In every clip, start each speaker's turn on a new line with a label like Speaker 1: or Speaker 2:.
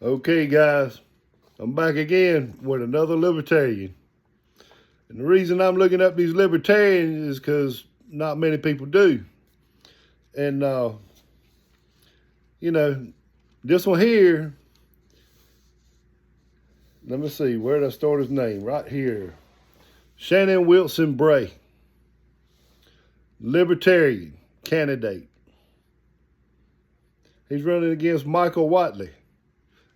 Speaker 1: Okay, guys, I'm back again with another Libertarian. And the reason I'm looking up these Libertarians is because not many people do. And, this one here, let me see, where did I start his name? Right here. Shannon Bray, Libertarian candidate. He's running against Michael Whatley.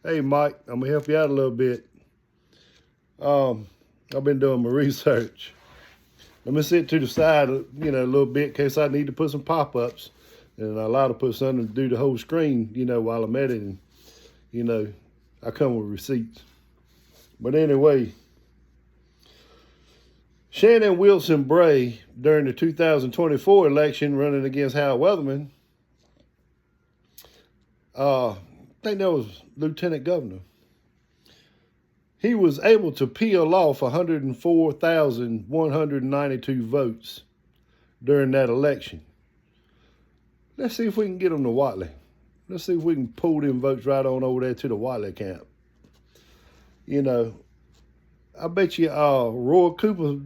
Speaker 1: Hey, Mike, I'm going to help you out a little bit. I've been doing my research. Let me sit to the side, a little bit in case I need to put some pop-ups. And I allow to put something to do the whole screen, while I'm editing. I come with receipts. But anyway, Shannon Bray, during the 2024 election, running against Hal Weatherman, I think that was Lieutenant Governor. He was able to peel off 104,192 votes during that election. Let's see if we can get them to Whatley. Let's see if we can pull them votes right on over there to the Whatley camp. I bet you Roy Cooper,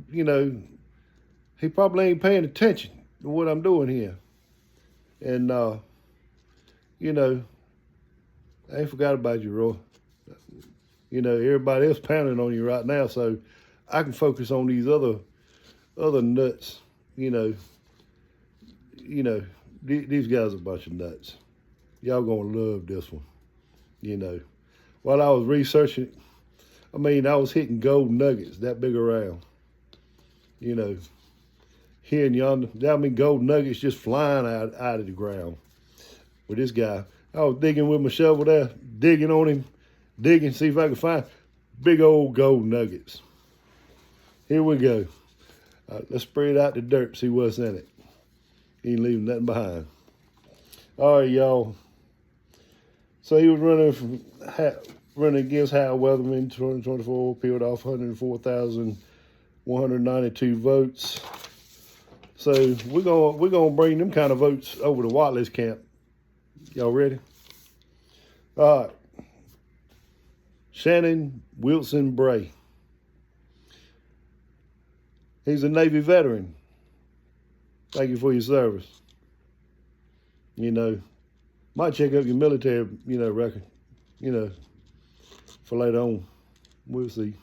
Speaker 1: he probably ain't paying attention to what I'm doing here. And, I ain't forgot about you, Roy. Everybody else pounding on you right now, so I can focus on these other nuts. These guys are a bunch of nuts. Y'all gonna love this one. While I was researching, I was hitting gold nuggets that big around. Here and yonder, gold nuggets just flying out of the ground. With this guy, I was digging with my shovel there, digging on him. See if I can find big old gold nuggets. Here we go. Let's spread out the dirt, see what's in it. He ain't leaving nothing behind. All right, y'all. So he was running against Hal Weatherman in 2024, peeled off 104,192 votes. So we're gonna bring them kind of votes over to Whatley's camp. Y'all ready? All right. Shannon Bray. He's a Navy veteran. Thank you for your service. Might check up your military, record, for later on. We'll see.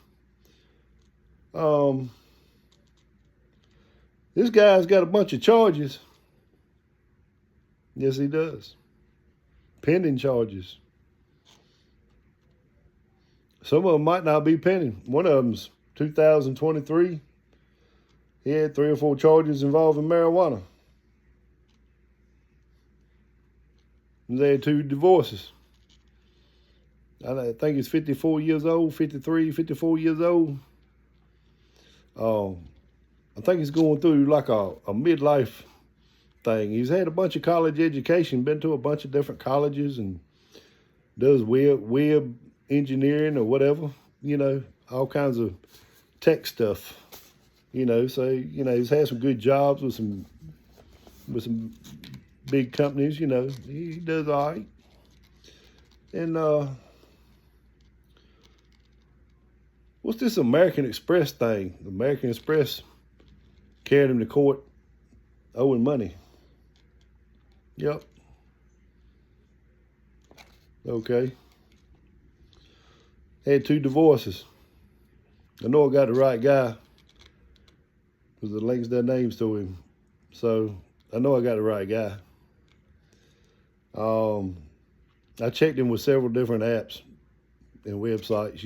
Speaker 1: This guy's got a bunch of charges. Yes, he does. Pending charges. Some of them might not be pending. One of them's 2023. He had 3 or 4 charges involving marijuana. And they had 2 divorces. I think he's 54 years old, 53, 54 years old. I think he's going through like a midlife thing. He's had a bunch of college education, been to a bunch of different colleges, and does web engineering or whatever, all kinds of tech stuff, so, he's had some good jobs with some big companies, he does all right. And, what's this American Express thing? American Express carried him to court owing money. Yep. Okay. Had 2 divorces. I know I got the right guy because it links their names to him. So I know I got the right guy. I checked him with several different apps and websites,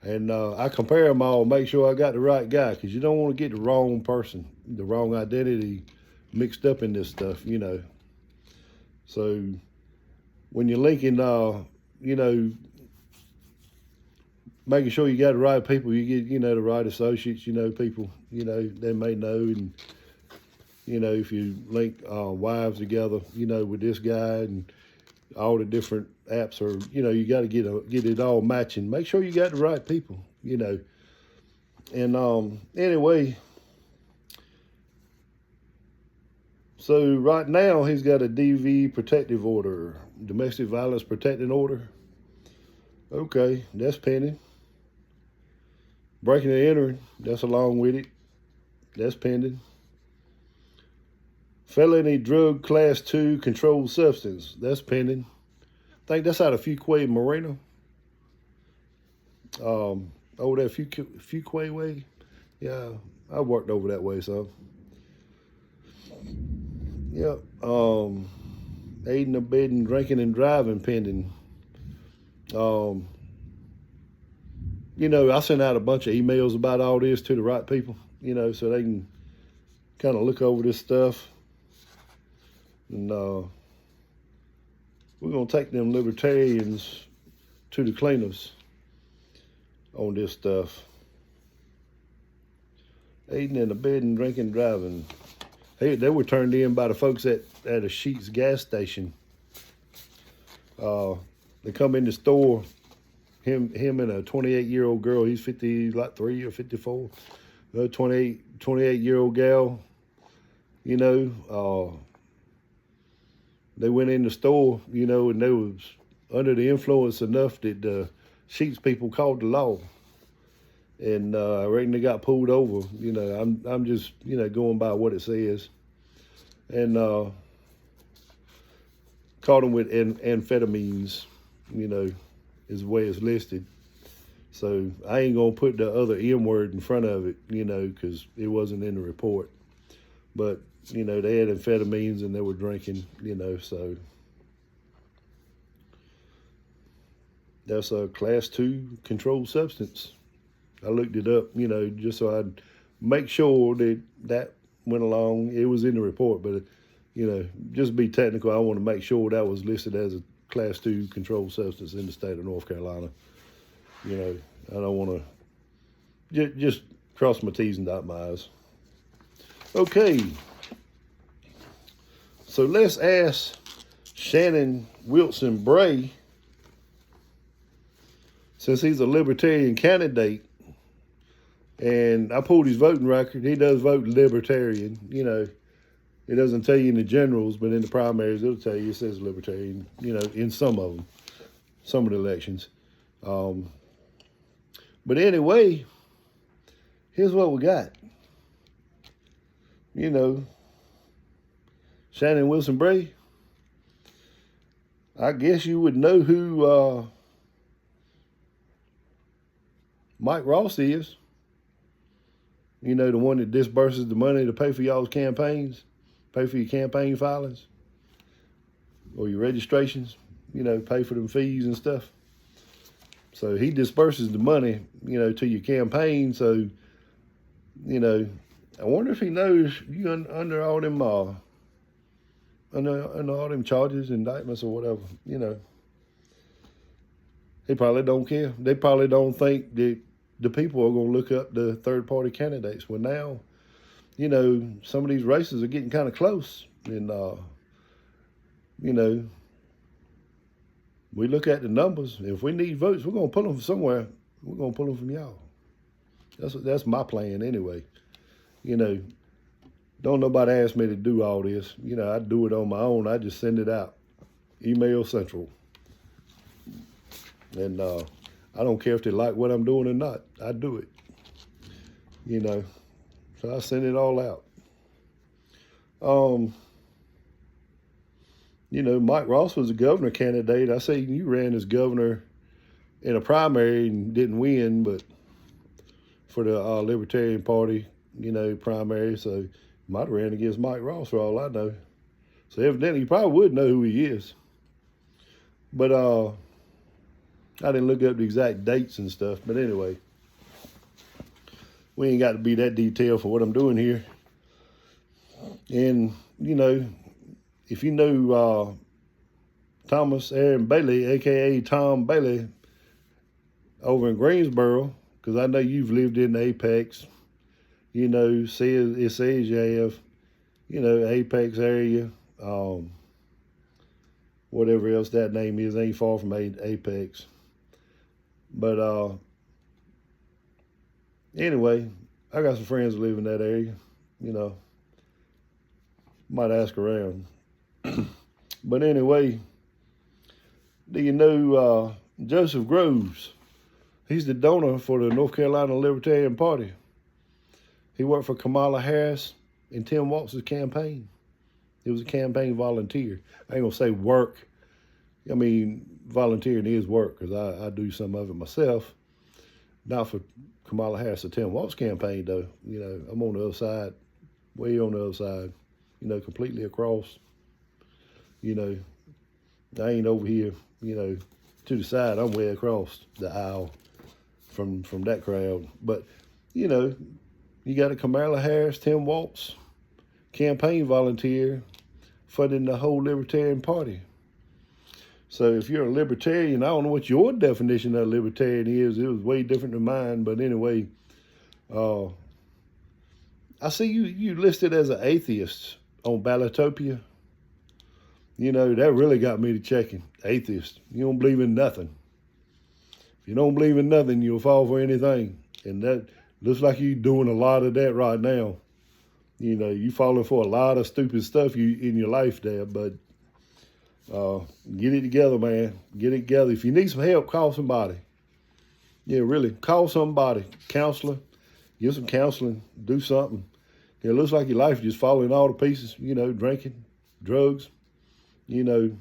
Speaker 1: and I compare them all, make sure I got the right guy, because you don't want to get the wrong person, the wrong identity mixed up in this stuff, So when you're linking, making sure you got the right people, you get, the right associates, people, they may know. And, if you link wives together, with this guy and all the different apps are, you got to get it all matching. Make sure you got the right people, And anyway, so right now he's got a DV protective order, domestic violence protecting order. Okay, that's pending. Breaking and entering, that's along with it. That's pending. Felony drug class 2 controlled substance, that's pending. I think that's out of Fuquay Marina. Over there, Fuquay way. Yeah, I worked over that way, so. Yep. Aiding, abetting, drinking, and driving pending. You know, I sent out a bunch of emails about all this to the right people, you know, so they can kind of look over this stuff. And we're going to take them libertarians to the cleaners on this stuff. Aiding and abetting, drinking, driving. Hey, they were turned in by the folks at a Sheetz gas station. They come in the store. Him and a 28-year-old girl. He's 53 or 54. A 28-year-old gal. You know, they went in the store. You know, and they was under the influence enough that the Sheetz people called the law. And I reckon they got pulled over. You know, I'm just, you know, going by what it says. And caught them with amphetamines, you know, is the way it's listed. So I ain't going to put the other M word in front of it, you know, because it wasn't in the report. But, you know, they had amphetamines and they were drinking, you know, so. That's a class 2 controlled substance. I looked it up, you know, just so I'd make sure that went along. It was in the report, but, you know, just to be technical, I want to make sure that was listed as a class 2 controlled substance in the state of North Carolina. You know, I don't want to just cross my T's and dot my I's. Okay. So let's ask Shannon Wilson Bray, since he's a Libertarian candidate, and I pulled his voting record. He does vote Libertarian. You know, it doesn't tell you in the generals, but in the primaries, it'll tell you it says Libertarian, you know, in some of them, some of the elections. But anyway, here's what we got. You know, Shannon Wilson Bray, I guess you would know who Mike Ross is. You know, the one that disburses the money to pay for y'all's campaigns, pay for your campaign filings, or your registrations, you know, pay for them fees and stuff. So he disperses the money, you know, to your campaign. So, you know, I wonder if he knows you under all them under all them charges, indictments, or whatever, you know. They probably don't care. They probably don't think that the people are going to look up the third-party candidates. Well, now, you know, some of these races are getting kind of close. And, you know, we look at the numbers. If we need votes, we're going to pull them from somewhere. We're going to pull them from y'all. That's my plan anyway. You know, don't nobody ask me to do all this. You know, I do it on my own. I just send it out. Email Central. And I don't care if they like what I'm doing or not. I do it. You know, so I send it all out. You know, Mike Ross was a governor candidate. I say you ran as governor in a primary and didn't win, but for the Libertarian Party, you know, primary. So you might have ran against Mike Ross for all I know. So evidently you probably would know who he is. But I didn't look up the exact dates and stuff, but anyway, we ain't got to be that detailed for what I'm doing here. And, you know, if you know Thomas Aaron Bailey, a.k.a. Tom Bailey, over in Greensboro, because I know you've lived in Apex, you know, it says you have, you know, Apex area, whatever else that name is, ain't far from Apex. But anyway, I got some friends who live in that area, you know. Might ask around. But anyway, do you know Joseph Groves, he's the donor for the North Carolina Libertarian Party. He worked for Kamala Harris and Tim Walz's campaign. He was a campaign volunteer. I ain't gonna say work. I mean, volunteering is work, because I do some of it myself. Not for Kamala Harris or Tim Walz campaign, though. You know, I'm on the other side, way on the other side, you know, completely across. You know, I ain't over here, you know, to the side. I'm way across the aisle from that crowd. But, you know, you got a Kamala Harris, Tim Walz campaign volunteer funding the whole Libertarian Party. So if you're a Libertarian, I don't know what your definition of Libertarian is. It was way different than mine. But anyway, I see you listed as an atheist on Ballotopia. You know, that really got me to checking. Atheist. You don't believe in nothing. If you don't believe in nothing, you'll fall for anything. And that looks like you're doing a lot of that right now. You know, you falling for a lot of stupid stuff in your life there, but get it together, man. Get it together. If you need some help, call somebody. Yeah, really, call somebody. Counselor, get some counseling, do something. It looks like your life is just falling all to pieces, you know, drinking, drugs, you know,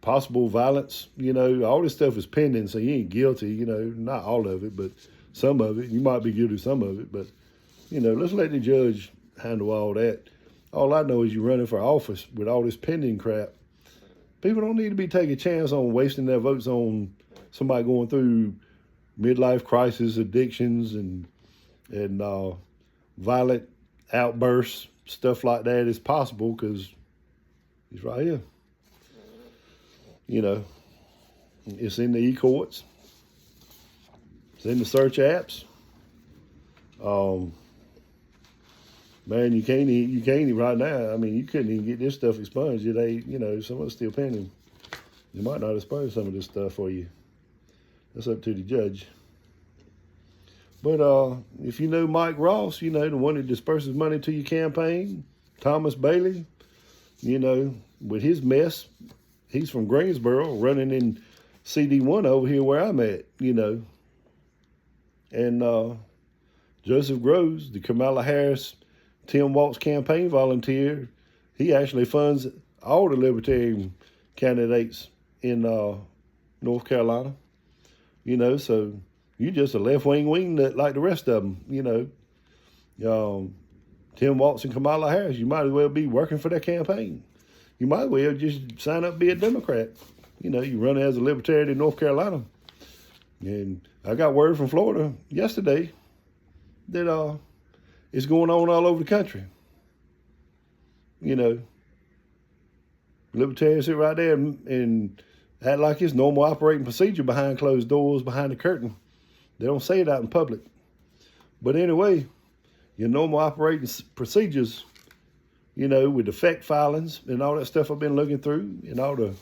Speaker 1: possible violence, you know, all this stuff is pending, so you ain't guilty, you know, not all of it, but some of it. You might be guilty of some of it, but, you know, let's let the judge handle all that. All I know is you're running for office with all this pending crap. People don't need to be taking a chance on wasting their votes on somebody going through midlife crisis, addictions, and violent outbursts, stuff like that is possible because he's right here. You know, it's in the e-courts. It's in the search apps. Man, you can't even right now. I mean, you couldn't even get this stuff expunged. You know, someone's still pending. You might not expunge some of this stuff for you. That's up to the judge. But if you know Mike Ross, you know, the one that disperses money to your campaign, Thomas Bailey, you know, with his mess, he's from Greensboro, running in CD1 over here where I'm at, you know. And Joseph Groves, the Kamala Harris, Tim Walz campaign volunteer, he actually funds all the Libertarian candidates in North Carolina. You know, so you just a left-wing wingnut like the rest of them, you know. Tim Walz and Kamala Harris, you might as well be working for their campaign. You might as well just sign up, be a Democrat. You know, you run as a Libertarian in North Carolina. And I got word from Florida yesterday that it's going on all over the country. You know, Libertarians sit right there and act like it's normal operating procedure behind closed doors, behind the curtain. They don't say it out in public. But anyway, your normal operating procedures, you know, with the fact filings and all that stuff I've been looking through and all the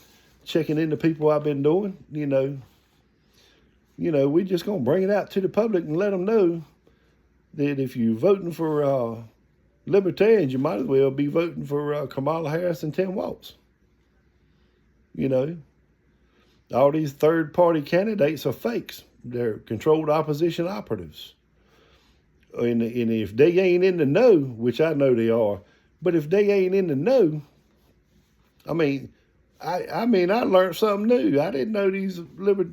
Speaker 1: checking into people I've been doing, you know, we're just going to bring it out to the public and let them know that if you're voting for Libertarians, you might as well be voting for Kamala Harris and Tim Walz. You know, all these third-party candidates are fakes. They're controlled opposition operatives. And if they ain't in the know, which I know they are, but if they ain't in the know, I mean, I learned something new. I didn't know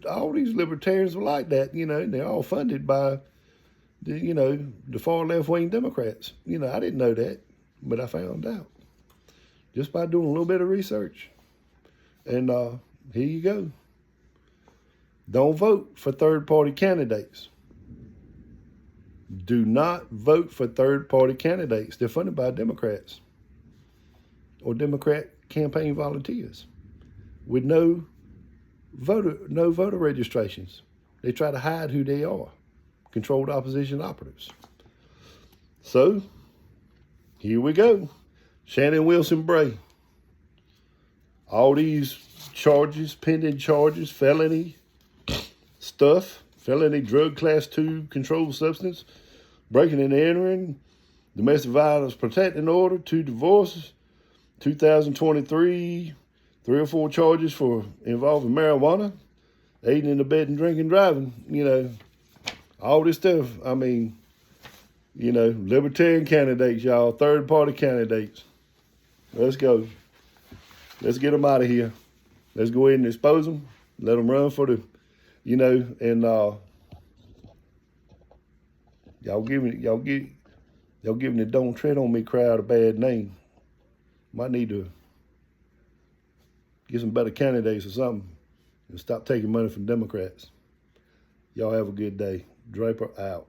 Speaker 1: all these libertarians were like that. You know, they're all funded by the far left-wing Democrats. You know, I didn't know that, but I found out just by doing a little bit of research. And here you go. Don't vote for third-party candidates. Do not vote for third-party candidates. They're funded by Democrats or Democrat campaign volunteers with no voter registrations. They try to hide who they are. Controlled opposition operatives. So, here we go. Shannon Wilson Bray. All these charges, pending charges, felony stuff, felony drug class 2 controlled substance, breaking and entering, domestic violence protecting order, 2 divorces, 2023, 3 or 4 charges for involving marijuana, aiding in abetting drinking, driving, you know, all this stuff. I mean, you know, Libertarian candidates, y'all, third-party candidates. Let's go. Let's get them out of here. Let's go ahead and expose them. Let them run for the, you know, and y'all giving the "Don't Tread on Me" crowd a bad name. Might need to get some better candidates or something and stop taking money from Democrats. Y'all have a good day. Draper out.